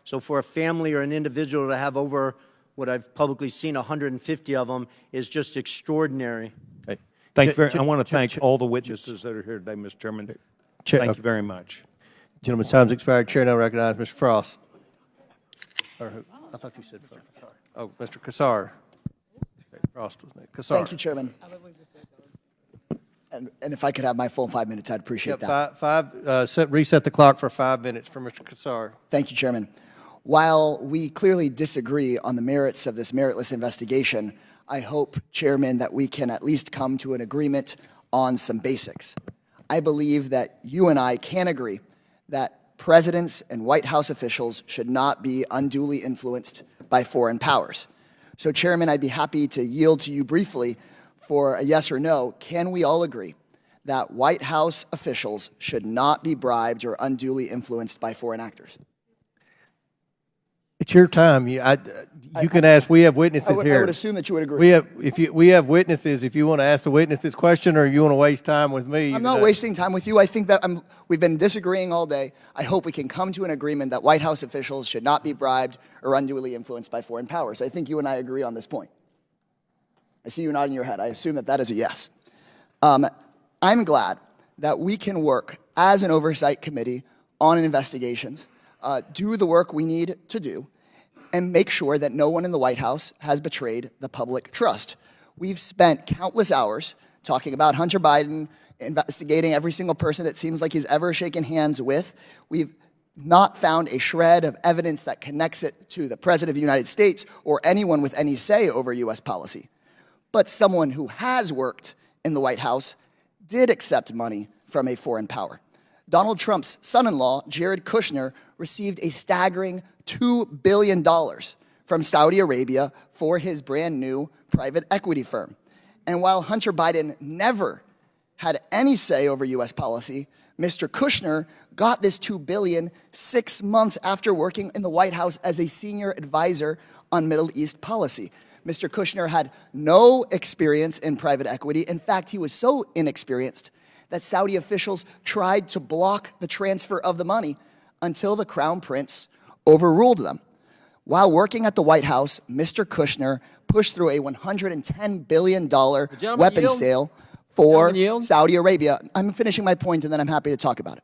So for a family or an individual to have over what I've publicly seen, 150 of them, is just extraordinary. Okay. I want to thank all the witnesses that are here today, Mr. Chairman. Thank you very much. Gentleman's time's expired. Chair now recognizes Mr. Frost. Or who? I thought you said Frost. Oh, Mr. Casar. Okay, Frost was next. Casar. Thank you, Chairman. And if I could have my full 5 minutes, I'd appreciate that. Reset the clock for 5 minutes for Mr. Casar. Thank you, Chairman. While we clearly disagree on the merits of this meritless investigation, I hope, Chairman, that we can at least come to an agreement on some basics. I believe that you and I can agree that presidents and White House officials should not be unduly influenced by foreign powers. So, Chairman, I'd be happy to yield to you briefly for a yes or no. Can we all agree that White House officials should not be bribed or unduly influenced by foreign actors? It's your time. You can ask. We have witnesses here. I would assume that you would agree. We have witnesses. If you want to ask the witnesses question, or you want to waste time with me, I'm not wasting time with you. I think that we've been disagreeing all day. I hope we can come to an agreement that White House officials should not be bribed or unduly influenced by foreign powers. I think you and I agree on this point. I see you nodding your head. I assume that that is a yes. I'm glad that we can work as an oversight committee on investigations, do the work we need to do, and make sure that no one in the White House has betrayed the public trust. We've spent countless hours talking about Hunter Biden, investigating every single person it seems like he's ever shaken hands with. We've not found a shred of evidence that connects it to the President of the United States or anyone with any say over U.S. policy. But someone who has worked in the White House did accept money from a foreign power. Donald Trump's son-in-law, Jared Kusnher, received a staggering $2 billion from Saudi Arabia for his brand new private equity firm. And while Hunter Biden never had any say over U.S. policy, Mr. Kushner got this $2 billion 6 months after working in the White House as a senior advisor on Middle East policy. Mr. Kushner had no experience in private equity. In fact, he was so inexperienced that Saudi officials tried to block the transfer of the money until the Crown Prince overruled them. While working at the White House, Mr. Kushner pushed through a $110 billion weapons sale for Saudi Arabia. I'm finishing my point, and then I'm happy to talk about it.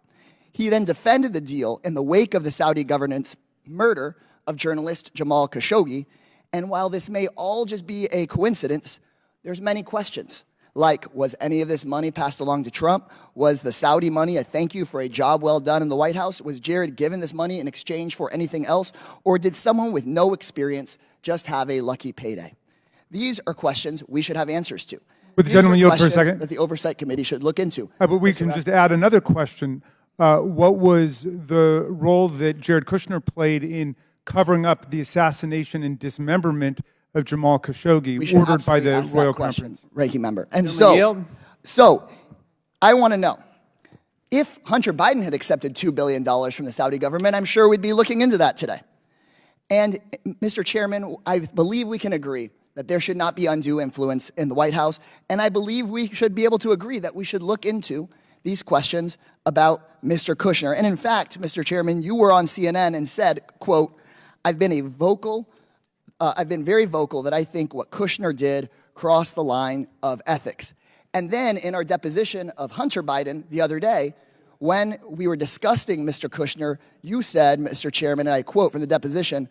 He then defended the deal in the wake of the Saudi government's murder of journalist Jamal Khashoggi. And while this may all just be a coincidence, there's many questions. Like, was any of this money passed along to Trump? Was the Saudi money a thank you for a job well done in the White House? Was Jared given this money in exchange for anything else? Or did someone with no experience just have a lucky payday? These are questions we should have answers to. Would the gentleman yield for a second? That the Oversight Committee should look into. But we can just add another question. What was the role that Jared Kusnher played in covering up the assassination and dismemberment of Jamal Khashoggi, ordered by the Royal Conference? Ranking member. And so I want to know, if Hunter Biden had accepted $2 billion from the Saudi government, I'm sure we'd be looking into that today. And, Mr. Chairman, I believe we can agree that there should not be undue influence in the White House, and I believe we should be able to agree that we should look into these questions about Mr. Kushner. And in fact, Mr. Chairman, you were on CNN and said, quote, I've been very vocal that I think what Kushner did crossed the line of ethics. And then in our deposition of Hunter Biden the other day, when we were discussing Mr. Kushner, you said, Mr. Chairman, and I quote from the deposition,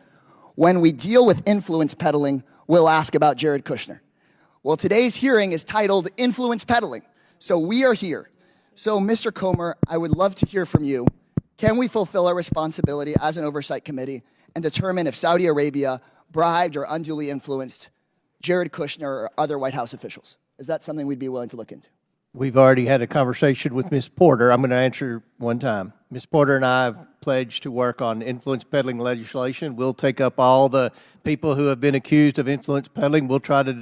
when we deal with influence peddling, we'll ask about Jared Kusnher. Well, today's hearing is titled Influence Peddling, so we are here. So, Mr. Comer, I would love to hear from you. Can we fulfill our responsibility as an oversight committee and determine if Saudi Arabia bribed or unduly influenced Jared Kusnher or other White House officials? Is that something we'd be willing to look into? We've already had a conversation with Ms. Porter. I'm going to answer one time. Ms. Porter and I have pledged to work on influence peddling legislation. We'll take up all the people who have been accused of influence peddling. We'll try to